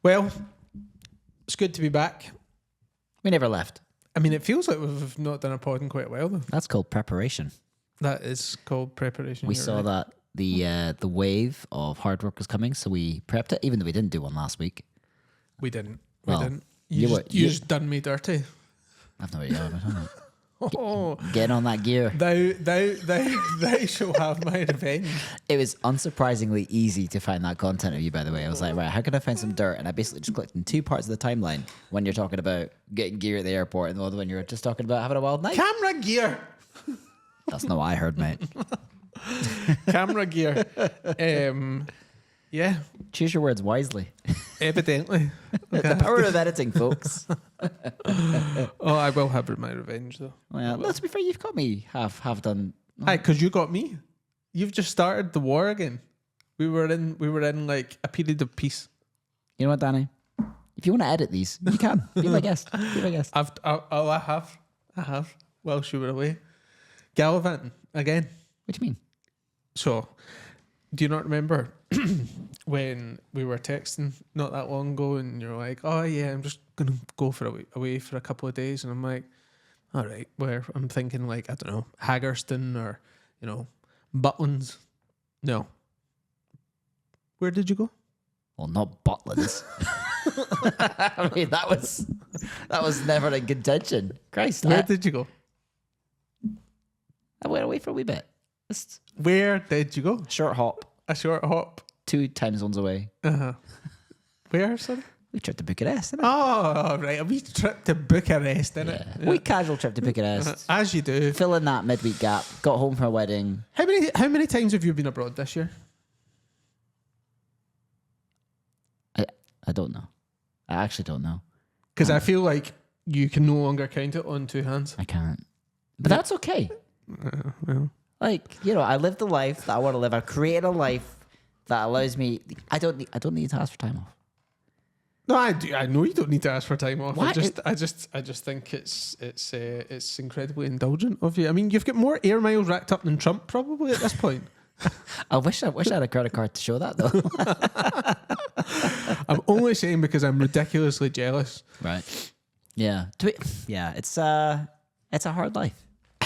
Well, it's good to be back. We never left. I mean, it feels like we've not done a pod in quite a while, though. That's called preparation. That is called preparation. We saw that the wave of hard work was coming, so we prepped it, even though we didn't do one last week. We didn't. Well, we didn't. You just done me dirty. I've no idea. Oh, Get on that gear. Thou shall have my revenge. It was unsurprisingly easy to find that content of you, by the way. I was like, right, how can I find some dirt? And I basically just clicked in two parts of the timeline. When you're talking about getting gear at the airport, and the other one you're just talking about having a wild night. Camera gear. That's not what I heard, mate. Camera gear. Yeah. Choose your words wisely. Evidently. The power of editing, folks. Oh, I will have my revenge, though. Well, let's be fair, you've got me half done. Aye, because you got me. You've just started the war again. We were in like a period of peace. You know what, Danny? If you want to edit these, you can. Be my guest. Be my guest. I have. Whilst you were away. Gallivanting again. What do you mean? So, do you not remember when we were texting not that long ago and you're like, oh yeah, I'm just going to go away for a couple of days. And I'm like, all right, where? I'm thinking like, I don't know, Haggerston or, Butlins. No. Where did you go? Well, not Butlins. I mean, that was never in contention. Christ. Where did you go? I went away for a wee bit. Where did you go? Short hop. A short hop. 2 time zones away. Uh-huh. Where, sorry? We trip to Bucharest, innit? Oh, right. A wee trip to Bucharest, innit? Yeah. Wee casual trip to Bucharest. As you do. Fill in that midweek gap. Got home for a wedding. How many times have you been abroad this year? I don't know. I actually don't know. Because I feel like you can no longer count it on 2 hands. I can't. But that's okay. Well. Like, I lived the life that I want to live. I've created a life that allows me. I don't need to ask for time off. No, I do. I know you don't need to ask for time off. Why? I just think it's incredibly indulgent of you. I mean, you've got more air miles racked up than Trump probably at this point. I wish I had a credit card to show that though. I'm only saying because I'm ridiculously jealous. Right. Yeah. It's a hard life.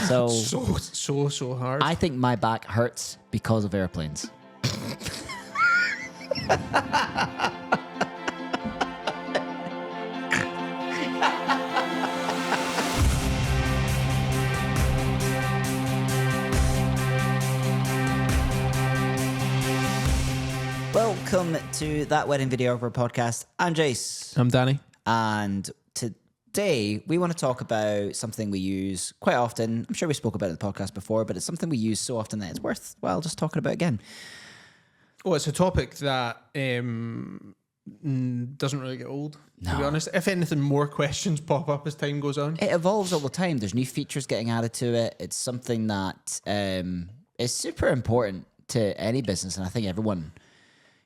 So so hard. I think my back hurts because of airplanes. Welcome to That Wedding Videographer podcast. I'm Jase. I'm Danny. And today we want to talk about something we use quite often. I'm sure we spoke about it in the podcast before, but it's something we use so often that it's worthwhile just talking about again. Oh, it's a topic that doesn't really get old, to be honest. If anything, more questions pop up as time goes on. It evolves all the time. There's new features getting added to it. It's something that is super important to any business, and I think everyone...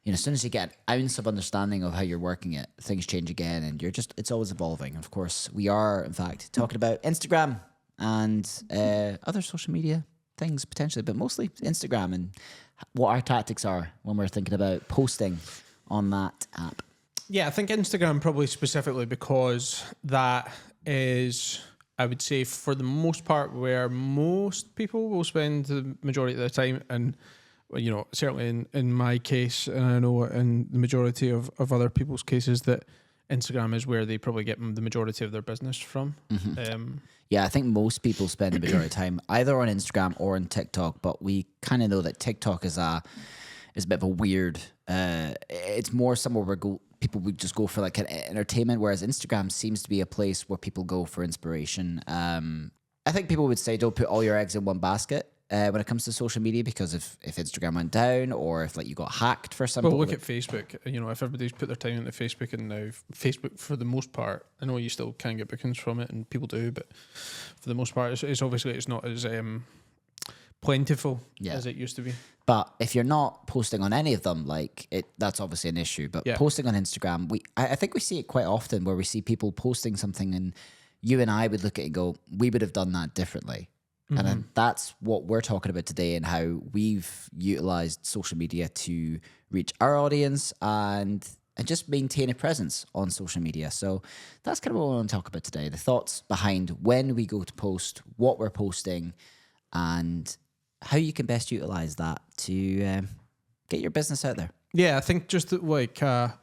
as soon as you get an ounce of understanding of how you're working it, things change again, and it's always evolving. Of course, we are, in fact, talking about Instagram and other social media things potentially, but mostly Instagram and what our tactics are when we're thinking about posting on that app. Yeah, I think Instagram probably specifically because that is, I would say, for the most part, where most people will spend the majority of their time, and certainly in my case, and I know in the majority of other people's cases, that Instagram is where they probably get the majority of their business from. Mm-hmm. Yeah, I think most people spend the majority of time either on Instagram or on TikTok, but we kind of know that TikTok is a bit of a weird... it's more somewhere where people would just go for like kind of entertainment, whereas Instagram seems to be a place where people go for inspiration. I think people would say don't put all your eggs in one basket. When it comes to social media, because if Instagram went down or if you got hacked for something. Well, look at Facebook. If everybody's put their time into Facebook, and now Facebook, for the most part, I know you still can get bookings from it, and people do, but for the most part, it's obviously it's not as plentiful as it used to be. But if you're not posting on any of them, that's obviously an issue. But posting on Instagram, I think we see it quite often where we see people posting something, and you and I would look at it and go, we would have done that differently. And then that's what we're talking about today, and how we've utilized social media to reach our audience and and just maintain a presence on social media. So that's kind of what I want to talk about today. The thoughts behind when we go to post, what we're posting, and how you can best utilize that to get your business out there. Yeah, I think just like a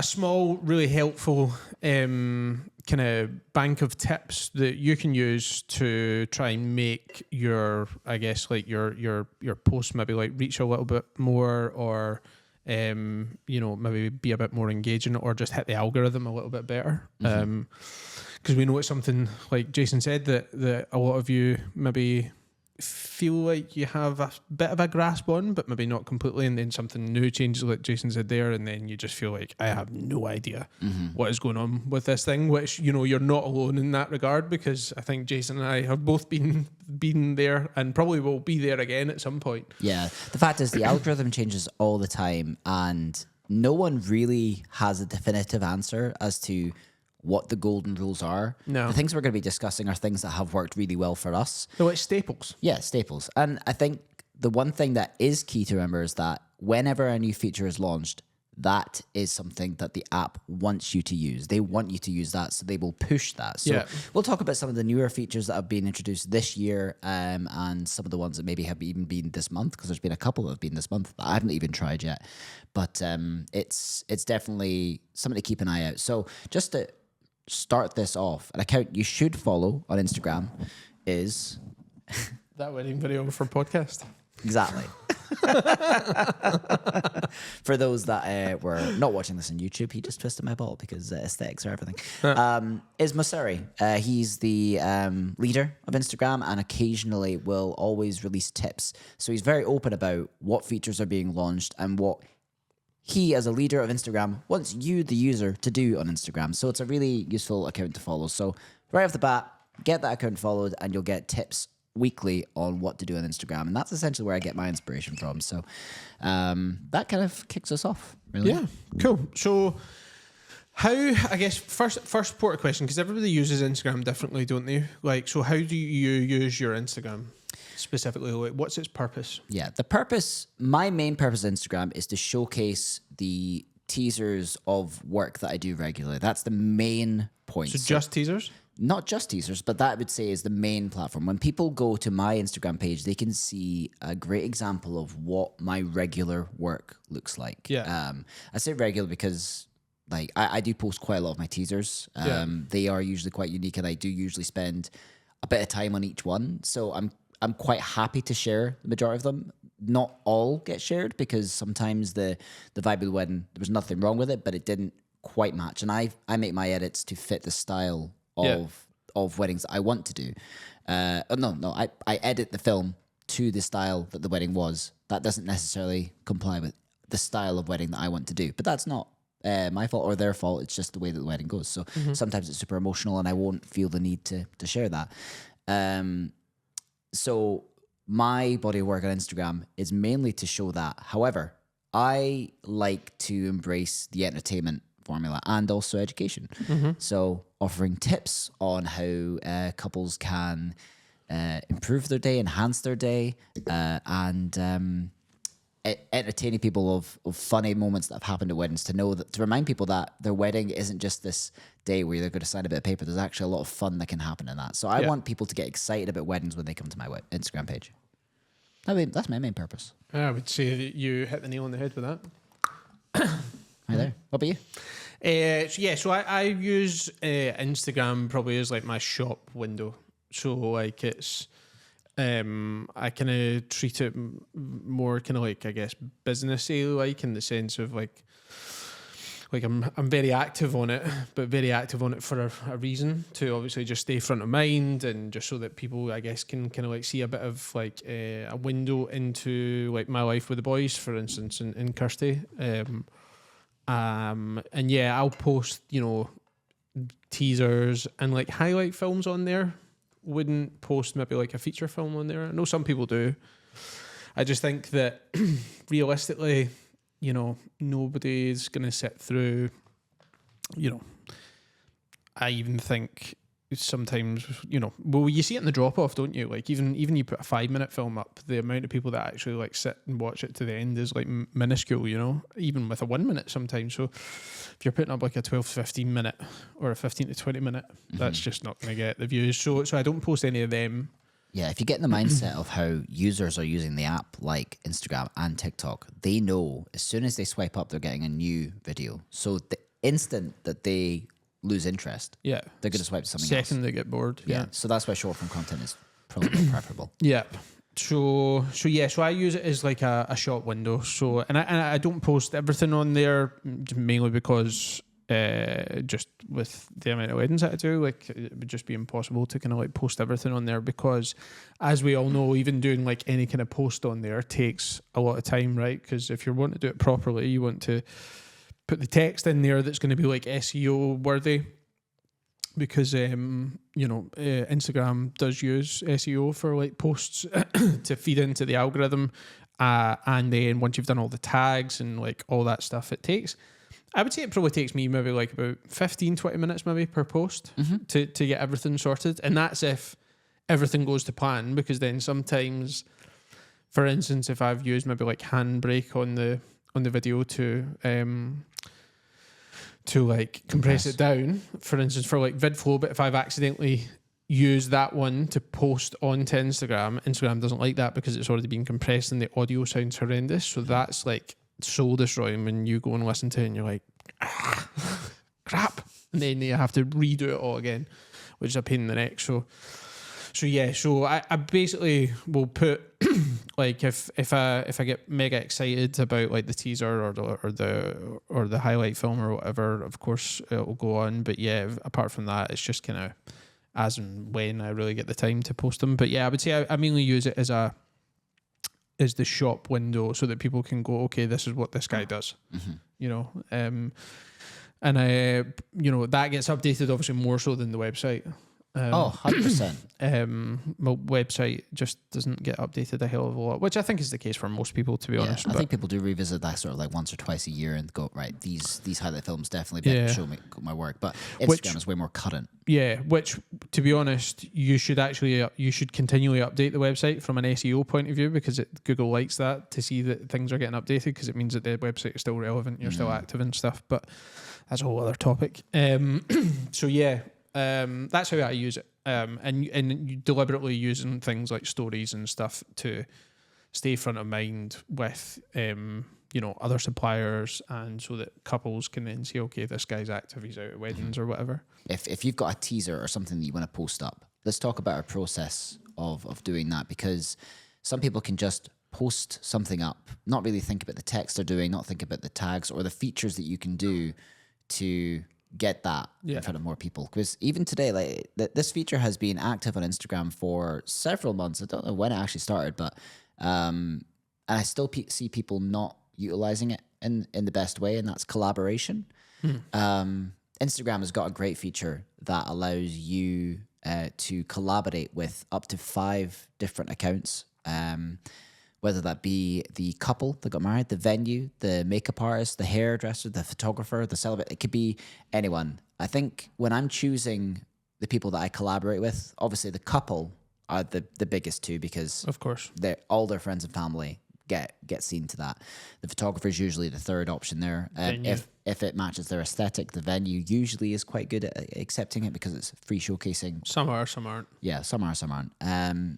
small, really helpful kind of bank of tips that you can use to try and make your, I guess, like your post maybe like reach a little bit more, or maybe be a bit more engaging, or just hit the algorithm a little bit better. Because we know it's something, like Jason said, that a lot of you maybe feel like you have a bit of a grasp on, but maybe not completely, and then something new changes, like Jason said there, and then you just feel like, I have no idea what is going on with this thing, which, you're not alone in that regard, because I think Jason and I have both been there and probably will be there again at some point. Yeah, the fact is the algorithm changes all the time, and no one really has a definitive answer as to what the golden rules are. No. The things we're going to be discussing are things that have worked really well for us. So it's staples. Yeah, staples. And I think the one thing that is key to remember is that whenever a new feature is launched, that is something that the app wants you to use. They want you to use that, so they will push that. So we'll talk about some of the newer features that have been introduced this year, and some of the ones that maybe have even been this month, because there's been a couple that have been this month that I haven't even tried yet. But it's definitely something to keep an eye out. So just to start this off, an account you should follow on Instagram is that wedding video for podcast. Exactly. For those that were not watching this on YouTube, he just twisted my ball because aesthetics are everything. Is Masuri. He's the leader of Instagram, and occasionally will always release tips. So he's very open about what features are being launched and what he, as a leader of Instagram, wants you, the user, to do on Instagram. So it's a really useful account to follow. So right off the bat, get that account followed, and you'll get tips weekly on what to do on Instagram. And that's essentially where I get my inspiration from. So that kind of kicks us off, really. Yeah, cool. So how, I guess, first important question, because everybody uses Instagram differently, don't they? Like, so how do you use your Instagram? Specifically, like, what's its purpose? Yeah, my main purpose of Instagram is to showcase the teasers of work that I do regularly. That's the main point. So just teasers? Not just teasers, but that I would say is the main platform. When people go to my Instagram page, they can see a great example of what my regular work looks like. Yeah. I say regular because like I do post quite a lot of my teasers. They are usually quite unique, and I do usually spend a bit of time on each one. So I'm quite happy to share the majority of them. Not all get shared because sometimes the vibe of the wedding, there was nothing wrong with it, but it didn't quite match. And I make my edits to fit the style of weddings that I want to do. I edit the film to the style that the wedding was. That doesn't necessarily comply with the style of wedding that I want to do. But that's not my fault or their fault. It's just the way that the wedding goes. So sometimes it's super emotional, and I won't feel the need to share that. So my body of work on Instagram is mainly to show that. However, I like to embrace the entertainment formula and also education. So offering tips on how couples can improve their day, enhance their day, and entertaining people of funny moments that have happened at weddings, to remind people that their wedding isn't just this day where they're going to sign a bit of paper. There's actually a lot of fun that can happen in that. So I want people to get excited about weddings when they come to my Instagram page. That's my main purpose. I would say that you hit the nail on the head with that. Right there. What about you? So I use Instagram probably as like my shop window. So like it's I kind of treat it more kind of like, I guess, businessy, like, in the sense of like I'm very active on it, but very active on it for a reason, to obviously just stay front of mind, and just so that people, I guess, can kind of like see a bit of like a window into like my life with the boys, for instance, in Kirsty. And yeah, I'll post, teasers and like highlight films on there. Wouldn't post maybe like a feature film on there. I know some people do. I just think that realistically, nobody's going to sit through, I even think sometimes, well, you see it in the drop off, don't you? Like even you put a 5-minute film up, the amount of people that actually like sit and watch it to the end is like minuscule, even with a 1 minute sometimes. So if you're putting up like a 12 to 15 minute or a 15 to 20 minute, that's just not going to get the views. So I don't post any of them. Yeah, if you get in the mindset of how users are using the app like Instagram and TikTok, they know as soon as they swipe up, they're getting a new video. So the instant that they lose interest, they're going to swipe to something else. Second they get bored. So that's why short form content is probably more preferable. So I use it as like a short window. So and I don't post everything on there, mainly because just with the amount of weddings that I do, like it would just be impossible to kind of like post everything on there, because as we all know, even doing like any kind of post on there takes a lot of time, right? Because if you want to do it properly, you want to put the text in there that's going to be like SEO worthy, because Instagram does use SEO for like posts to feed into the algorithm, and then once you've done all the tags and like all that stuff, I would say it probably takes me maybe like about 15-20 minutes maybe per post to get everything sorted, and that's if everything goes to plan, because then sometimes, for instance, if I've used maybe like handbrake on the video to like compress it down, for instance, for like VidFlow, but if I've accidentally used that one to post onto Instagram doesn't like that because it's already been compressed and the audio sounds horrendous. So that's like soul destroying when you go and listen to it and you're like, crap. And then you have to redo it all again, which is a pain in the neck. So I basically will put like if I get mega excited about like the teaser or the highlight film or whatever, of course it will go on. But yeah, apart from that, it's just kind of as and when I really get the time to post them. But yeah, I would say I mainly use it as the shop window so that people can go, okay, this is what this guy does, and that gets updated obviously more so than the website. 100%. My website just doesn't get updated a hell of a lot, which I think is the case for most people, to be honest. I think people do revisit that sort of like once or twice a year and go, right, these highlight films definitely show me my work. But Instagram is way more current. Yeah, which, to be honest, you should continually update the website from an SEO point of view, because Google likes that, to see that things are getting updated, because it means that the website is still relevant, you're still active and stuff. But that's a whole other topic. That's how I use it, and you deliberately using things like stories and stuff to stay front of mind with other suppliers, and so that couples can then say, okay, this guy's active, he's out at weddings or whatever. If you've got a teaser or something that you want to post up, let's talk about our process of doing that, because some people can just post something up, not really think about the text they're doing, not think about the tags or the features that you can do to get that in front of more people. Because even today, like this feature has been active on Instagram for several months. I don't know when it actually started, but and I still see people not utilizing it in the best way, and that's collaboration. Instagram has got a great feature that allows you to collaborate with up to 5 different accounts, whether that be the couple that got married, the venue, the makeup artist, the hairdresser, the photographer, the celebrity. It could be anyone. I think when I'm choosing the people that I collaborate with, obviously the couple are the biggest two, because of course all their friends and family get seen to that. The photographer is usually the third option there. If it matches their aesthetic, the venue usually is quite good at accepting it because it's free showcasing. Some are, some aren't. Yeah, some are, some aren't.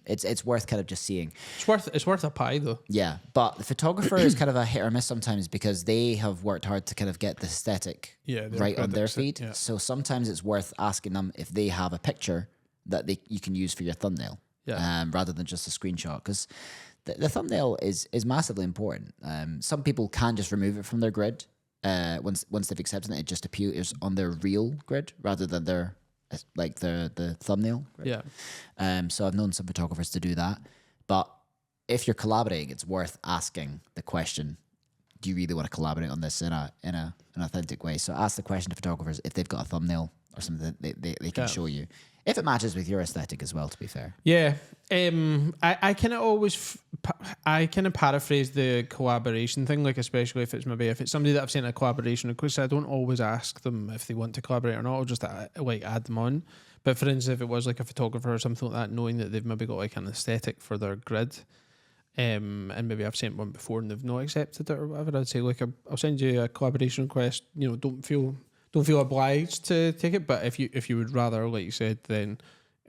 It's worth kind of just seeing. It's worth a pie though. Yeah, but the photographer is kind of a hit or miss sometimes, because they have worked hard to kind of get the aesthetic right on their feed. Yeah. So sometimes it's worth asking them if they have a picture that you can use for your thumbnail, rather than just a screenshot, because the thumbnail is massively important. Some people can just remove it from their grid once they've accepted it. It just appears on their real grid rather than their the thumbnail grid. So I've known some photographers to do that. But if you're collaborating, it's worth asking the question: do you really want to collaborate on this in an authentic way? So ask the question to photographers if they've got a thumbnail or something that they can show you, if it matches with your aesthetic as well, to be fair. Yeah. I kind of paraphrase the collaboration thing, like especially if it's somebody that I've sent a collaboration request. I don't always ask them if they want to collaborate or not. I'll just add them on. But for instance, if it was like a photographer or something like that, knowing that they've maybe got like an aesthetic for their grid, and maybe I've sent one before and they've not accepted it or whatever, I'd say like I'll send you a collaboration request. You know, don't feel obliged to take it. But if you would rather, like you said, then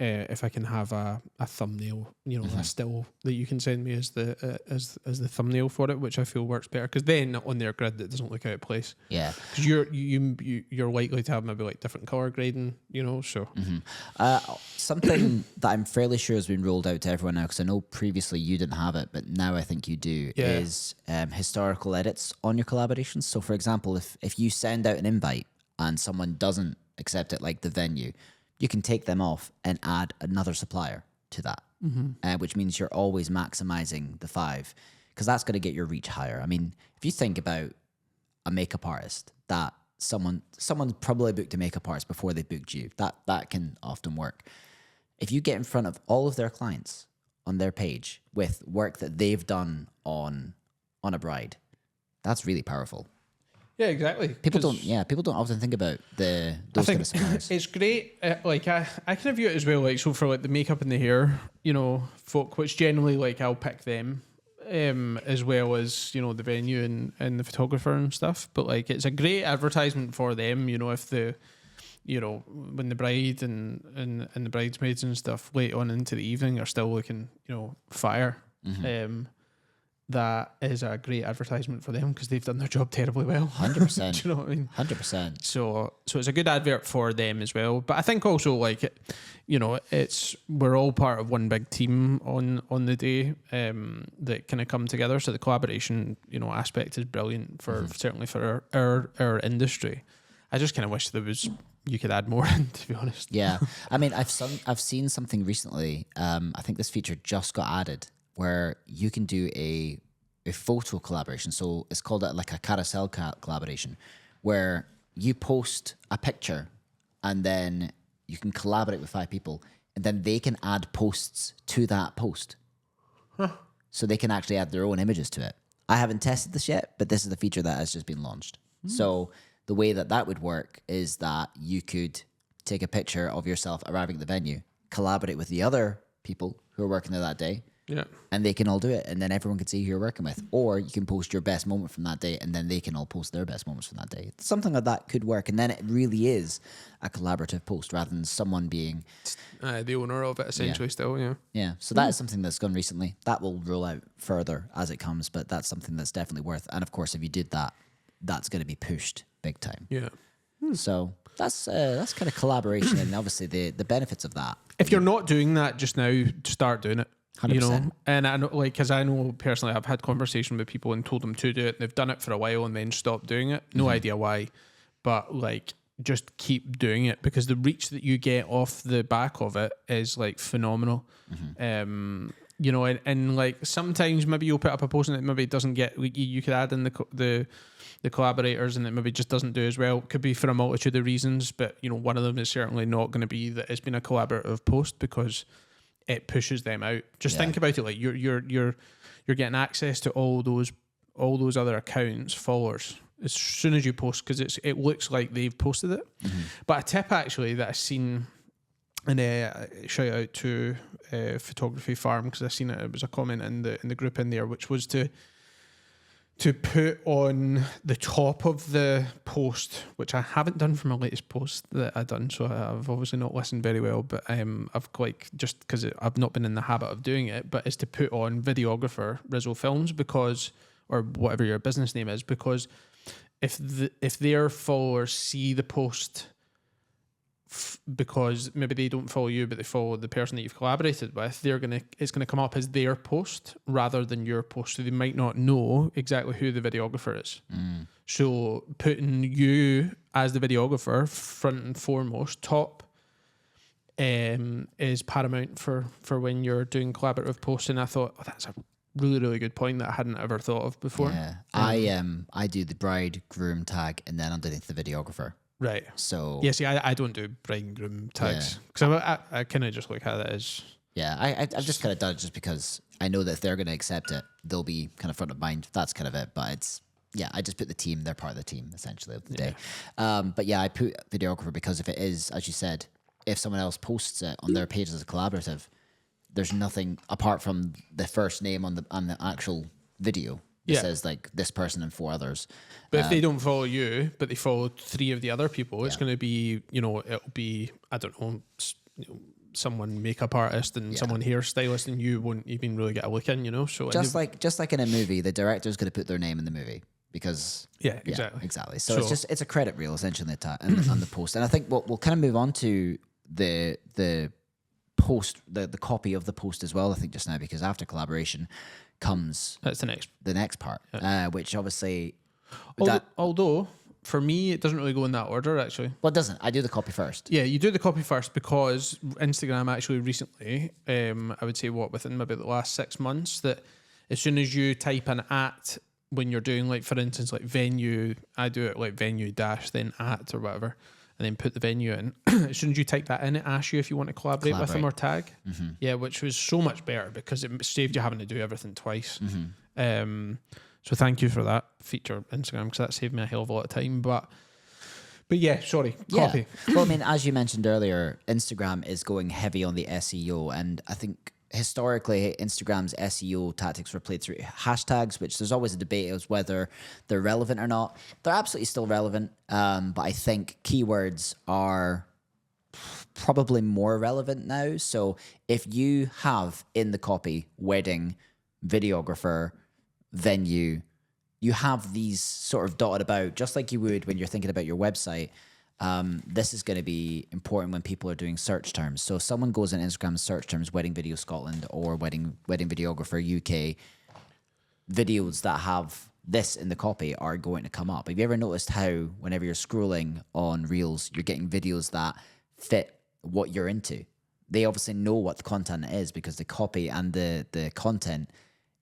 if I can have a thumbnail, you know, a still that you can send me as the as the thumbnail for it, which I feel works better, because then on their grid it doesn't look out of place. Yeah, because you're likely to have maybe like different color grading, you know. So something that I'm fairly sure has been rolled out to everyone now, because I know previously you didn't have it, but now I think you do. Yeah. Is historical edits on your collaborations. So, for example, if you send out an invite and someone doesn't accept it, like the venue, you can take them off and add another supplier to that, which means you're always maximizing the 5, because that's going to get your reach higher. I mean, if you think about a makeup artist, that someone probably booked a makeup artist before they booked you. That can often work. If you get in front of all of their clients on their page with work that they've done on a bride, that's really powerful. yeah, exactly. People don't often think about those kind of suppliers. It's great. Like I kind of view it as well. Like, so for like the makeup and the hair, you know, folk, which generally like I'll pick them, as well as, you know, the venue and the photographer and stuff. But like it's a great advertisement for them. You know, if the, you know, when the bride and the bridesmaids and stuff late on into the evening are still looking, you know, fire. That is a great advertisement for them, because they've done their job terribly well. 100%. Do you know what I mean? 100%. So it's a good advert for them as well. But I think also, like, you know, we're all part of one big team on the day, that kind of come together. So the collaboration, you know, aspect is brilliant for certainly for our industry. I just kind of wish you could add more in, to be honest. Yeah, I mean, I've seen something recently. I think this feature just got added, where you can do a photo collaboration. So it's called like a carousel collaboration, where you post a picture and then you can collaborate with 5 people, and then they can add posts to that post. So they can actually add their own images to it. I haven't tested this yet, but this is the feature that has just been launched. So the way that would work is that you could take a picture of yourself arriving at the venue, collaborate with the other people who are working there that day, Yeah. and they can all do it, and then everyone can see who you're working with. Or you can post your best moment from that day, and then they can all post their best moments from that day. Something like that could work, and then it really is a collaborative post rather than someone being The owner of it, essentially, still, yeah. yeah. So that is something that's gone recently. That will roll out further as it comes, but that's something that's definitely worth. And of course, if you did that, that's going to be pushed big time. Yeah. So that's kind of collaboration, and obviously the benefits of that. If you're not doing that just now, start doing it. 100%. You know, and I know, like, because I know personally, I've had conversation with people and told them to do it. And they've done it for a while and then stopped doing it. No idea why, but like, just keep doing it, because the reach that you get off the back of it is like phenomenal. You know, and like sometimes maybe you'll put up a post and it maybe doesn't get. You could add in the collaborators and it maybe just doesn't do as well. It could be for a multitude of reasons, but you know, one of them is certainly not going to be that it's been a collaborative post, because it pushes them out. Just think about it, like you're getting access to all those other accounts, followers, as soon as you post, because it looks like they've posted it. But a tip actually that I've seen, and shout out to Photography Farm, because I seen it was a comment in the group in there, which was to put on the top of the post, which I haven't done for my latest post that I've done, so I've obviously not listened very well, but I've like, just because I've not been in the habit of doing it, but is to put on videographer Rizzo Films, because, or whatever your business name is, because if their followers see the post, because maybe they don't follow you but they follow the person that you've collaborated with, it's gonna come up as their post rather than your post, so they might not know exactly who the videographer is. So putting you as the videographer front and foremost, top, is paramount for when you're doing collaborative posts. And I thought, that's a really, really good point that I hadn't ever thought of before. Yeah, I do the bride groom tag and then underneath the videographer. Right. So yeah, see, I don't do bride and groom tags, because I kind of just look at it as, yeah, I've just kind of done it just because I know that if they're going to accept it, they'll be kind of front of mind. That's kind of it. But it's, yeah, I just put the team, they're part of the team essentially of the day. But yeah, I put videographer because if it is, as you said, if someone else posts it on their page as a collaborative, there's nothing apart from the first name on the actual video. It says like this person and 4 others. But if they don't follow you, but they follow 3 of the other people, it's going to be, it'll be, I don't know, someone makeup artist and someone hairstylist, and you won't even really get a look in, So just like in a movie, the director's going to put their name in the movie because exactly. So it's a credit reel essentially on the post, and I think we'll kind of move on to the post, the copy of the post as well. I think just now, because after collaboration comes that's the next part, which obviously although for me it doesn't really go in that order actually. Well, it doesn't. I do the copy first. Yeah, you do the copy first because Instagram actually recently, I would say within maybe the last 6 months, that as soon as you type an at when you're doing, like, for instance, like venue, I do it like venue dash then at or whatever, and then put the venue in. As soon as you type that in, it asks you if you want to collaborate with them or tag. Mm-hmm. Yeah, which was so much better because it saved you having to do everything twice. Mm-hmm. So thank you for that feature, Instagram, because that saved me a hell of a lot of time. But yeah, sorry, copy. Yeah. Well, I mean, as you mentioned earlier, Instagram is going heavy on the SEO, and I think historically Instagram's SEO tactics were played through hashtags, which there's always a debate as whether they're relevant or not. They're absolutely still relevant, but I think keywords are probably more relevant now. So if you have in the copy wedding, videographer, venue, you have these sort of dotted about, just like you would when you're thinking about your website. This is going to be important when people are doing search terms. So if someone goes in Instagram search terms, wedding video Scotland or wedding videographer UK, videos that have this in the copy are going to come up. Have you ever noticed how whenever you're scrolling on Reels, you're getting videos that fit what you're into? They obviously know what the content is because the copy and the content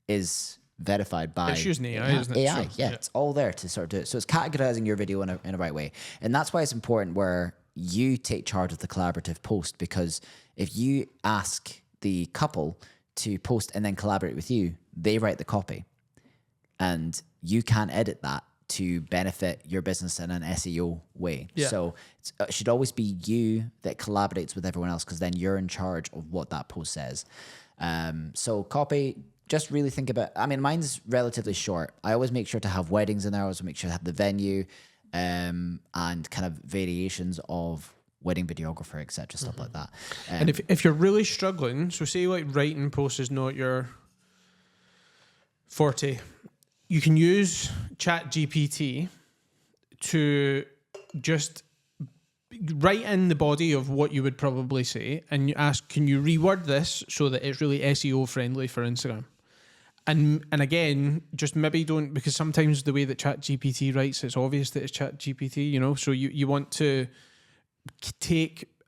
is verified by... It's using AI, isn't it? AI, so, yeah. It's all there to sort of do it. So it's categorizing your video in a right way. And that's why it's important where you take charge of the collaborative post, because if you ask the couple to post and then collaborate with you, they write the copy. And you can edit that to benefit your business in an SEO way. Yeah. So it should always be you that collaborates with everyone else, because then you're in charge of what that post says. So copy... Just really think about, I mean, mine's relatively short. I always make sure to have weddings in there. I always make sure to have the venue and kind of variations of wedding videographer, etc., stuff like that. And if you're really struggling, so say like writing posts is not your forte, you can use ChatGPT to just write in the body of what you would probably say, and you ask, can you reword this so that it's really SEO friendly for Instagram? And again, just maybe don't, because sometimes the way that ChatGPT writes, it's obvious that it's ChatGPT, so you want to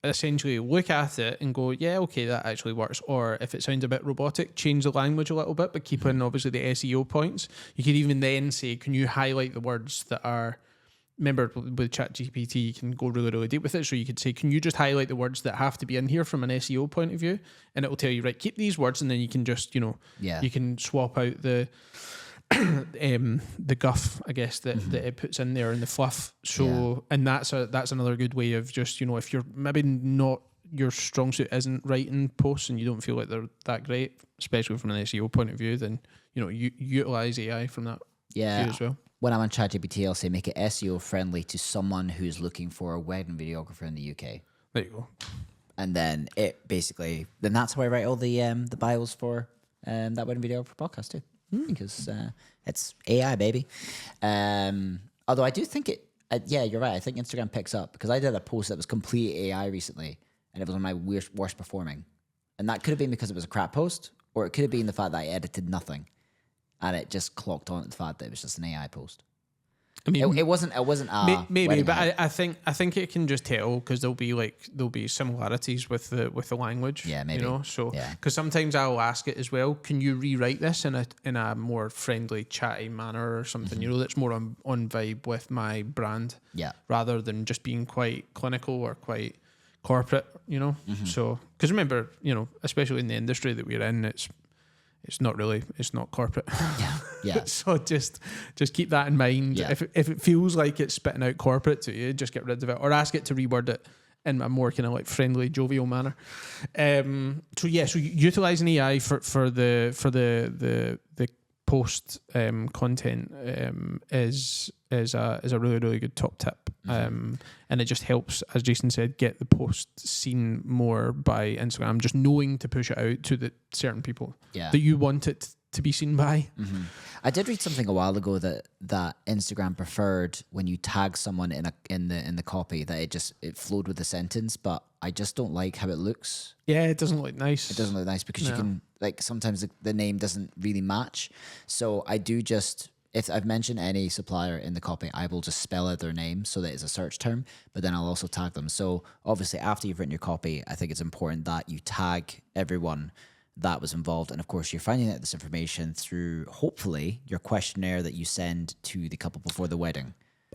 essentially look at it and go, yeah, okay, that actually works. Or if it sounds a bit robotic, change the language a little bit, but keep in obviously the SEO points. You could even then say, can you highlight the words that are... Remember, with ChatGPT, you can go really, really deep with it. So you could say, can you just highlight the words that have to be in here from an SEO point of view? And it will tell you, right, keep these words, and then you can just, you can swap out the guff, I guess, that it puts in there and the fluff. So, and that's another good way of just, if you're maybe not, your strong suit isn't writing posts and you don't feel like they're that great, especially from an SEO point of view, then, you utilize AI from that view as well. When I'm on ChatGPT, I'll say make it SEO friendly to someone who's looking for a wedding videographer in the UK. There you go. And then then that's how I write all the bios for that wedding videographer podcast too, because it's AI, baby. Although I do think you're right. I think Instagram picks up, because I did a post that was completely AI recently, and it was one of my worst performing, and that could have been because it was a crap post, or it could have been the fact that I edited nothing. And it just clocked on at the fact that it was just an AI post. I mean, it wasn't. Maybe, but I think it can just tell, because there'll be similarities with the language. Yeah, maybe. Because sometimes I'll ask it as well, can you rewrite this in a more friendly, chatty manner or something? That's more on vibe with my brand. Yeah. Rather than just being quite clinical or quite corporate. So because remember, especially in the industry that we're in, it's not corporate. Yeah. So just keep that in mind. Yeah. If it feels like it's spitting out corporate to you, just get rid of it, or ask it to reword it in a more kind of like friendly, jovial manner. So utilizing AI for the post content is a really, really good top tip. And it just helps, as Jason said, get the post seen more by Instagram. Just knowing to push it out to the certain people that you want it to be seen by. I did read something a while ago that Instagram preferred when you tag someone in the copy that it flowed with the sentence, but I just don't like how it looks. Yeah, it doesn't look nice. It doesn't look nice because you can, like, sometimes the name doesn't really match. So I do just, if I've mentioned any supplier in the copy, I will just spell out their name so that it's a search term, but then I'll also tag them. So obviously after you've written your copy, I think it's important that you tag everyone that was involved. And of course, you're finding out this information through, hopefully, your questionnaire that you send to the couple before the wedding.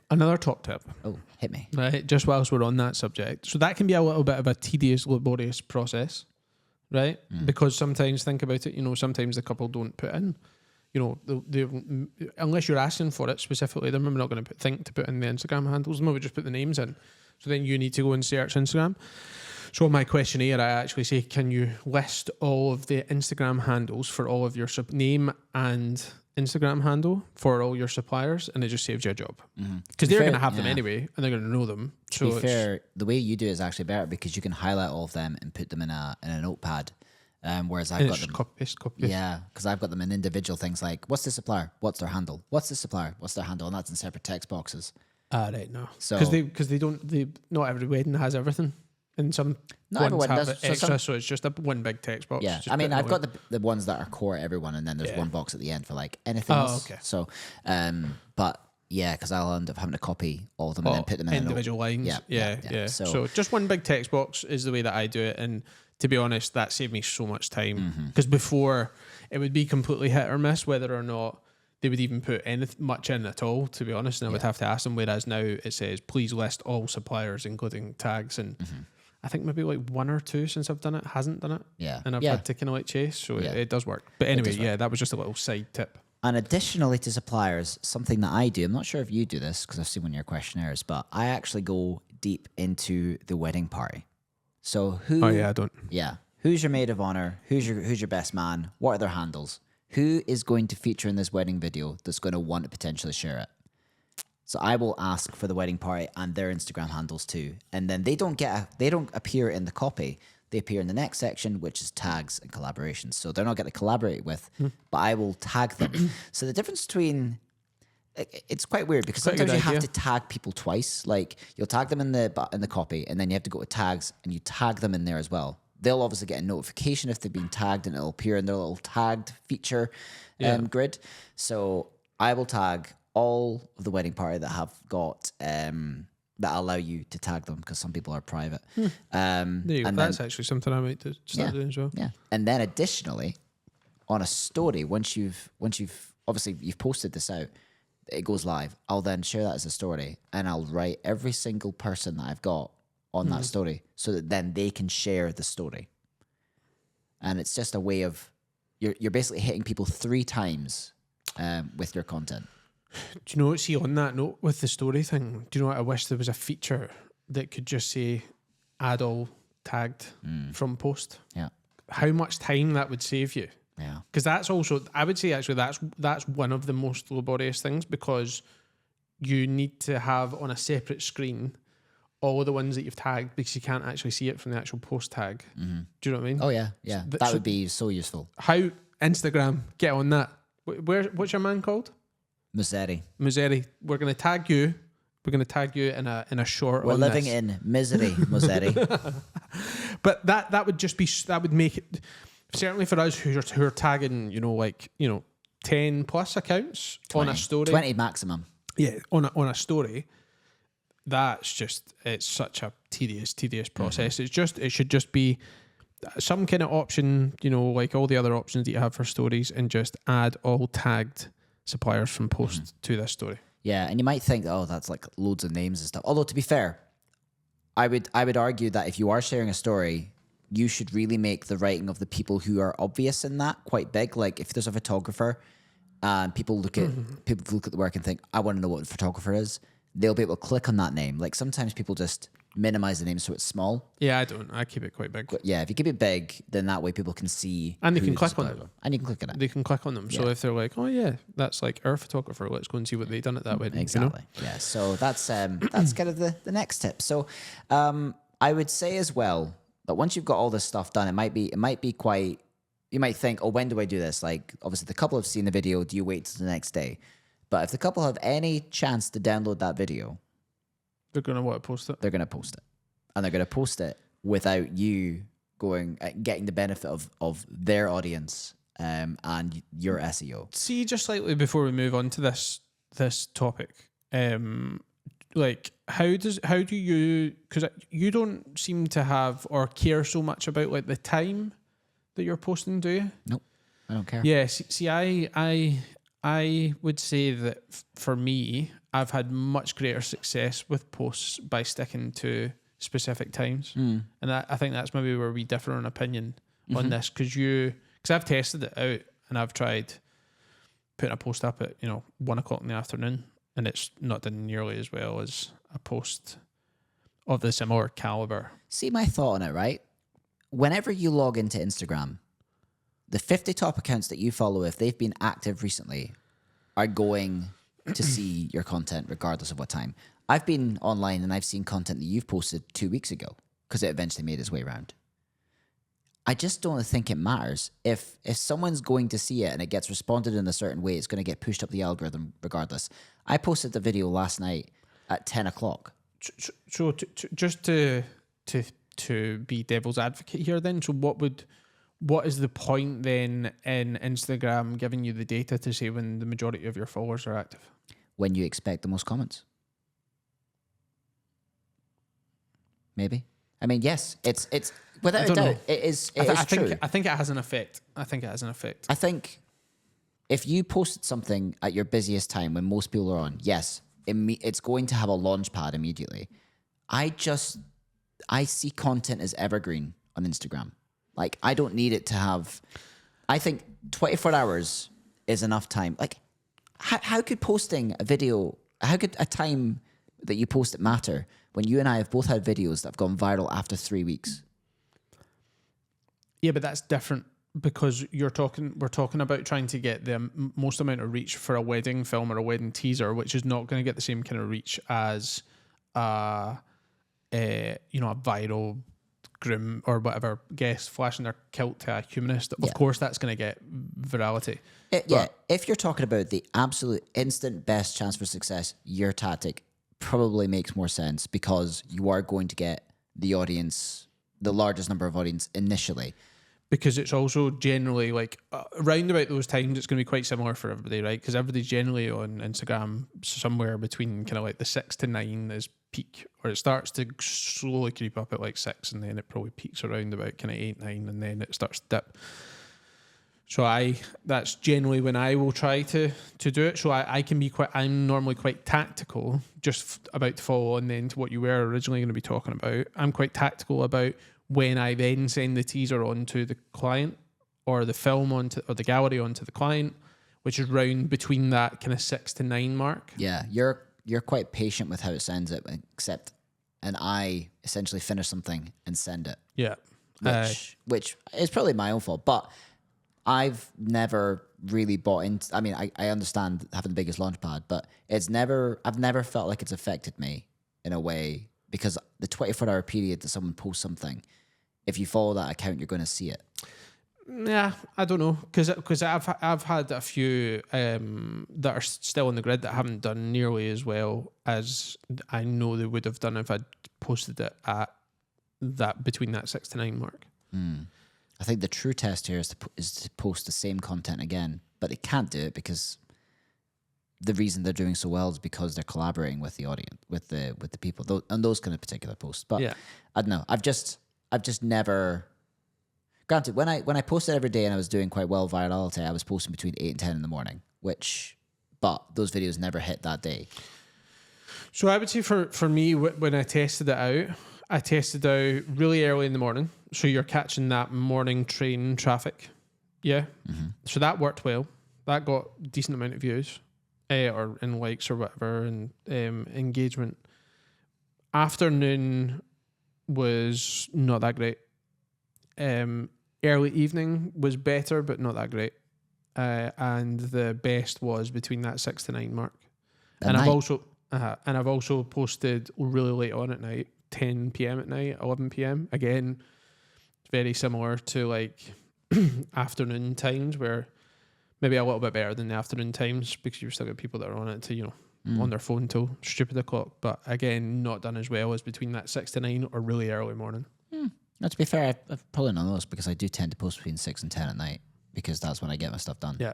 Another top tip. Oh, hit me. Right, just whilst we're on that subject. So that can be a little bit of a tedious, laborious process, right? Because sometimes, think about it, sometimes the couple don't put in, they unless you're asking for it specifically, they're maybe not going to think to put in the Instagram handles. Maybe just put the names in. So then you need to go and search Instagram. So in my questionnaire, I actually say, can you list all of the Instagram handles for all of your name and Instagram handle for all your suppliers, and it just saves you a job. Because they're going to have them anyway, and they're going to know them. To be fair, the way you do it is actually better because you can highlight all of them and put them in a notepad. Whereas I've got them, copy paste. Yeah, because I've got them in individual things like, what's the supplier? What's their handle? What's the supplier? What's their handle? And that's in separate text boxes. Right, no. So because not every wedding has everything. And some ones have it extra, so it's just one big text box. Yeah, I mean, I've got the ones that are core everyone, and then there's one box at the end for like anything else. Okay. So, but yeah, because I'll end up having to copy all of them and then put them in individual lines. Yeah. So just one big text box is the way that I do it, and to be honest, that saved me so much time. Because before, it would be completely hit or miss whether or not they would even put much in at all, to be honest, and I would have to ask them, whereas now it says, please list all suppliers, including tags, and I think maybe like one or two since I've done it hasn't done it. Yeah. And I've had to kind of like chase, so it does work. But anyway, that was just a little side tip. And additionally to suppliers, something that I do, I'm not sure if you do this because I've seen one of your questionnaires, but I actually go deep into the wedding party. So who? Oh yeah, I don't. Yeah. Who's your maid of honor? Who's your best man? What are their handles? Who is going to feature in this wedding video that's going to want to potentially share it? So I will ask for the wedding party and their Instagram handles too. And then they don't appear in the copy. They appear in the next section, which is tags and collaborations. So they're not going to collaborate with, but I will tag them. So the difference between, it's quite weird because sometimes you have to tag people twice. Like you'll tag them in the copy, and then you have to go to tags and you tag them in there as well. They'll obviously get a notification if they've been tagged, and it'll appear in their little tagged feature grid. So I will tag all of the wedding party that have got that allow you to tag them because some people are private. There you go. That's actually something I might start doing as well. Yeah, and then additionally, on a story, once you've obviously you've posted this out, it goes live. I'll then share that as a story, and I'll write every single person that I've got on that story, so that then they can share the story. And it's just a way of you're basically hitting people 3 times with your content. Do you know what? See, on that note with the story thing, do you know what? I wish there was a feature that could just say add all tagged from post. Yeah. How much time that would save you. Yeah. Because that's also, I would say actually that's one of the most laborious things, because you need to have on a separate screen all of the ones that you've tagged, because you can't actually see it from the actual post tag. Do you know what I mean? Oh yeah. Yeah. That would be so useful. How Instagram, get on that. What's your man called? Musetti. We're going to tag you. We're going to tag you in a short. We're living in misery, Musetti. But that would make it, certainly for us who are tagging, 10 plus accounts 20, on a story. 20 maximum. Yeah, on a story. It's such a tedious process. It should just be some kind of option, like all the other options that you have for stories, and just add all tagged suppliers from post to this story. Yeah, and you might think, oh, that's like loads of names and stuff. Although to be fair, I would argue that if you are sharing a story, you should really make the writing of the people who are obvious in that quite big. Like if there's a photographer and people look at the work and think, I want to know what the photographer is, they'll be able to click on that name. Like sometimes people just minimize the name so it's small. Yeah, I don't. I keep it quite big. But yeah, if you keep it big, then that way people can see. And they can who's click on part of them. And you can click on it. They can click on them. So if they're like, oh yeah, that's like our photographer, let's go and see what they done at that wedding. Exactly. You know? Yeah. So that's kind of the next tip. So I would say as well that once you've got all this stuff done, it might be quite. You might think, oh, when do I do this? Like obviously the couple have seen the video. Do you wait till the next day? But if the couple have any chance to download that video, they're gonna want to post it. They're gonna post it, and they're gonna post it without you getting the benefit of their audience and your SEO. See, just slightly before we move on to this topic, like how do you, because you don't seem to have or care so much about like the time that you're posting, do you? Nope, I don't care. Yeah, see, I would say that for me, I've had much greater success with posts by sticking to specific times, and I think that's maybe where we differ on opinion on this, because I've tested it out and I've tried putting a post up at 1 o'clock in the afternoon, and it's not done nearly as well as a post of the similar caliber. See my thought on it, right? Whenever you log into Instagram, the 50 top accounts that you follow, if they've been active recently, are going to see your content regardless of what time. I've been online and I've seen content that you've posted 2 weeks ago because it eventually made its way around. I just don't think it matters. If someone's going to see it and it gets responded in a certain way, it's going to get pushed up the algorithm regardless. I posted the video last night at 10 o'clock. So just to be devil's advocate here then, so what is the point then in Instagram giving you the data to say when the majority of your followers are active? When you expect the most comments. Maybe. I mean, yes, it's without a doubt, it is true. I think it has an effect. I think if you posted something at your busiest time when most people are on, yes, it's going to have a launch pad immediately. I see content as evergreen on Instagram. Like, I don't need it to have... I think 24 hours is enough time. Like, how could posting a video... How could a time that you post it matter when you and I have both had videos that have gone viral after 3 weeks? Yeah, but that's different because we're talking about trying to get the most amount of reach for a wedding film or a wedding teaser, which is not going to get the same kind of reach as a viral groom or whatever guest flashing their kilt to a humanist. Of course, that's going to get virality. If you're talking about the absolute instant best chance for success, your tactic probably makes more sense because you are going to get the audience, the largest number of audience initially. Because it's also generally like around about those times, it's going to be quite similar for everybody, right? Because everybody's generally on Instagram somewhere between kind of like the 6 to 9 is peak, or it starts to slowly creep up at like 6, and then it probably peaks around about kind of 8, 9, and then it starts to dip. So that's generally when I will try to do it. So I'm normally quite tactical, just about to follow on then to what you were originally going to be talking about. I'm quite tactical about when I then send the teaser on to the client or the film or the gallery onto the client, which is round between that kind of 6 to 9 mark. Yeah, you're quite patient with how it sends it, except and I essentially finish something and send it. Yeah. Which is probably my own fault, but I've never really bought into... I mean, I understand having the biggest launch pad, but I've never felt like it's affected me in a way, because the 24-hour period that someone posts something, if you follow that account, you're going to see it. Yeah, I don't know, because I've had a few that are still on the grid that haven't done nearly as well as I know they would have done if I'd posted it at that between that 6 to 9 mark. I think the true test here is to post the same content again, but they can't do it because the reason they're doing so well is because they're collaborating with the audience, with the people, and those kind of particular posts. But yeah. I don't know. I've just never. Granted, when I posted every day and I was doing quite well virality, I was posting between 8 and 10 in the morning, but those videos never hit that day. So I would say for me, when I tested out really early in the morning. So you're catching that morning train traffic. Yeah. Mm-hmm. So that worked well. That got a decent amount of views. or in likes or whatever, and engagement. Afternoon was not that great. Early evening was better, but not that great. And the best was between that 6 to 9 mark. And I've also posted really late on at night, 10 p.m. at night, 11 p.m. Again, very similar to like afternoon times, where maybe a little bit better than the afternoon times because you've still got people that are on it to, on their phone till stupid o'clock. But again, not done as well as between that 6 to 9 or really early morning. Now, to be fair, I've probably none of those because I do tend to post between 6 and 10 at night because that's when I get my stuff done. Yeah.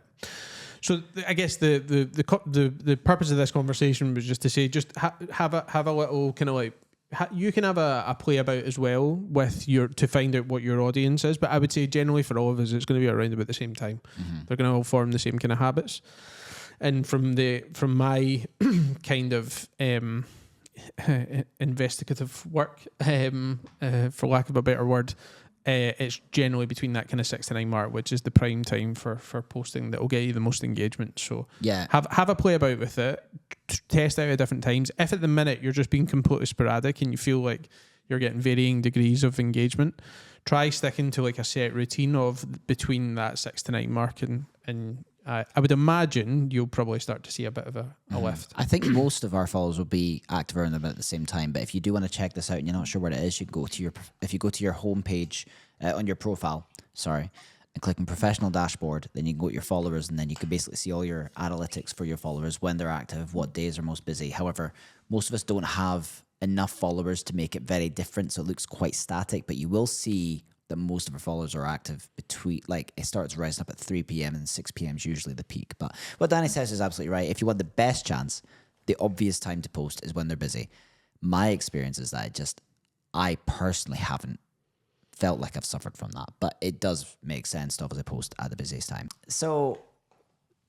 So I guess the purpose of this conversation was just to say, just have a little kind of like, you can have a play about as well with to find out what your audience is. But I would say generally for all of us, it's going to be around about the same time. They're going to all form the same kind of habits. And from my kind of investigative work, for lack of a better word, it's generally between that kind of 6 to 9 mark, which is the prime time for posting that will get you the most engagement. So yeah, have a play about with it, test out at different times. If at the minute you're just being completely sporadic and you feel like you're getting varying degrees of engagement, try sticking to like a set routine of between that 6 to 9 mark, and I would imagine you'll probably start to see a bit of a lift. I think most of our followers will be active around about the same time. But if you do want to check this out and you're not sure what it is, you go to if you go to your homepage on your profile, and click on professional dashboard, then you can go to your followers, and then you can basically see all your analytics for your followers, when they're active, what days are most busy. However, most of us don't have enough followers to make it very different, so it looks quite static. But you will see that most of our followers are active between, like, it starts rising up at 3 p.m. and 6 p.m. is usually the peak. But what Danny says is absolutely right. If you want the best chance, the obvious time to post is when they're busy. My experience is that I personally haven't felt like I've suffered from that, but it does make sense to obviously post at the busiest time. So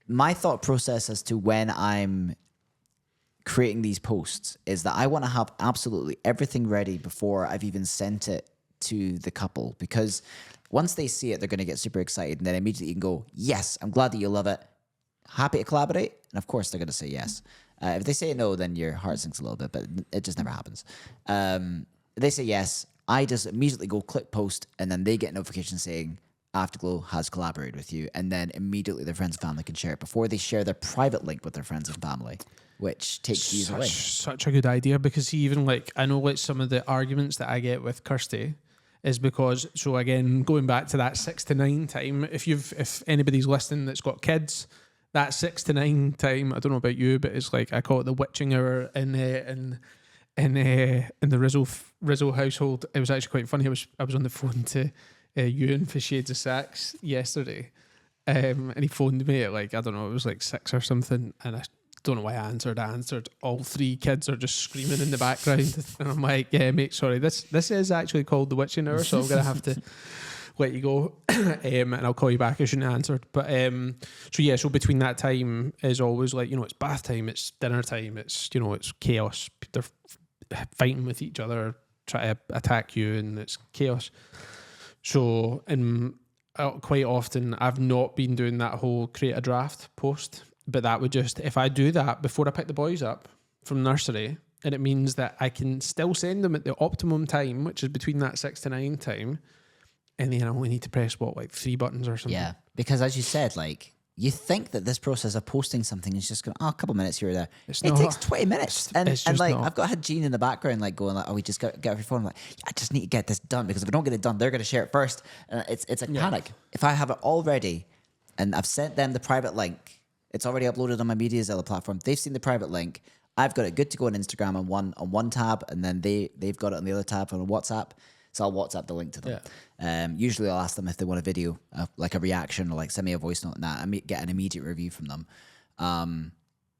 my thought process as to when I'm creating these posts is that I want to have absolutely everything ready before I've even sent it to the couple, because once they see it, they're going to get super excited, and then immediately you can go, yes, I'm glad that you love it, happy to collaborate, and of course they're going to say yes. If they say no, then your heart sinks a little bit, but it just never happens. They say yes, I just immediately go click post, and then they get a notification saying Afterglow has collaborated with you, and then immediately their friends and family can share it before they share their private link with their friends and family, which takes views away. Such a good idea, because even like, I know like some of the arguments that I get with Kirsty is because, so again, going back to that 6 to 9 time, if anybody's listening that's got kids, that 6 to 9 time, I don't know about you, but it's like, I call it the witching hour in the Rizzo household. It was actually quite funny. I was on the phone to Ewan for Shades of Sax yesterday, and he phoned me at like, I don't know, it was like 6 or something, and I don't know why I answered. All 3 kids are just screaming in the background, and I'm like, yeah, mate, sorry, this is actually called the witching hour, so I'm gonna have to let you go, and I'll call you back. I shouldn't have answered, but so between that time is always like, it's bath time, it's dinner time, it's it's chaos. They're fighting with each other, try to attack you, and it's chaos. So, quite often I've not been doing that whole create a draft post. But that would just, if I do that before I pick the boys up from nursery, and it means that I can still send them at the optimum time, which is between that 6 to 9 time, and then I only need to press 3 buttons or something. Yeah, because as you said, like, you think that this process of posting something is just going, a couple minutes here or there. It takes 20 minutes. And like, not. I've got Jean in the background, like, going like, we just get off your phone. I'm like, I just need to get this done, because if I don't get it done, they're going to share it first. And it's a panic. If I have it all ready and I've sent them the private link, it's already uploaded on my MediaZilla platform, they've seen the private link, I've got it good to go on Instagram on one tab, and then they've got it on the other tab on WhatsApp. So I'll WhatsApp the link to them. Yeah. Usually I'll ask them if they want a video, like a reaction, or like send me a voice note, and that I get an immediate review from them.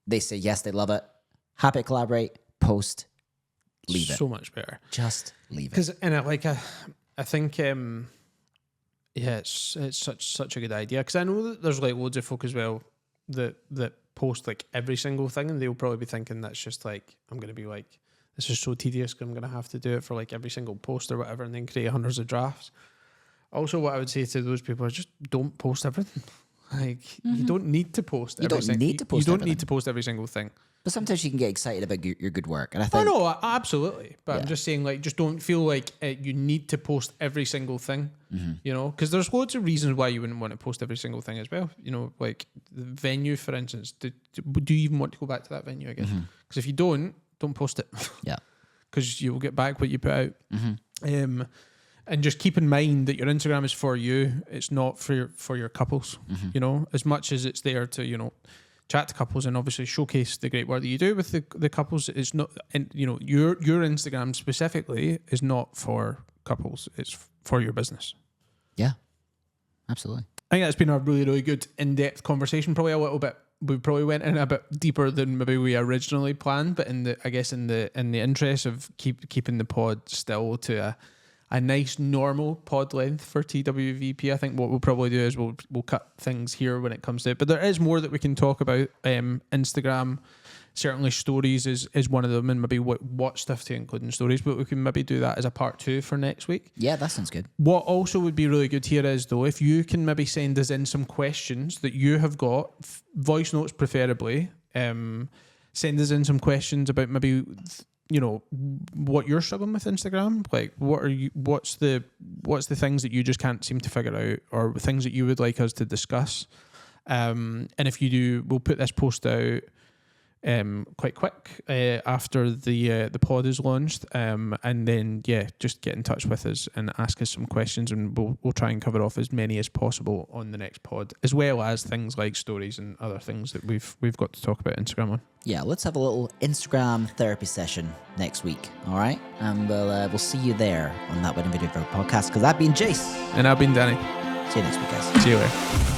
They say yes, they love it, happy to collaborate, post, leave it. So much better. Just leave it. Because I think it's such a good idea, because I know that there's like loads of folk as well that post like every single thing, and they'll probably be thinking that's just like, I'm going to be like, this is so tedious because I'm going to have to do it for like every single post or whatever, and then create hundreds of drafts. Also, what I would say to those people is just don't post everything. Like you don't need to post. You don't need to post You don't everything. need to post every single thing. But sometimes you can get excited about your good work, and I Oh think no, absolutely. But I'm just saying, like, just don't feel like you need to post every single thing. You know, because there's loads of reasons why you wouldn't want to post every single thing as well. You know, like the venue, for instance. Do you even want to go back to that venue? I guess because if you don't post it. Yeah. Because you'll get back what you put out. And just keep in mind that your Instagram is for you. It's not for your couples. You know, as much as it's there to chat to couples and obviously showcase the great work that you do with the couples. It's not, and your Instagram specifically is not for couples. It's for your business. Yeah, absolutely. I think that's been a really, really good in-depth conversation. Probably a little bit. We probably went in a bit deeper than maybe we originally planned, but in the interest of keeping the pod still to a nice normal pod length for TWVP, I think what we'll probably do is we'll cut things here when it comes to it. But there is more that we can talk about. Instagram, certainly stories is one of them, and maybe what stuff to include in stories, but we can maybe do that as a part 2 for next week. Yeah, that sounds good. What also would be really good here is, though, if you can maybe send us in some questions that you have got, voice notes preferably, send us in some questions about maybe what you're struggling with Instagram. Like, what's the things that you just can't seem to figure out, or things that you would like us to discuss. And if you do, we'll put this post out quite quick after the pod is launched, and then just get in touch with us and ask us some questions, and we'll try and cover off as many as possible on the next pod, as well as things like stories and other things that we've got to talk about Instagram on. Yeah, let's have a little Instagram therapy session next week, all right? And we'll see you there on that Wedding Videographer podcast, because I've been Jase. And I've been Danny. See you next week, guys. See you later.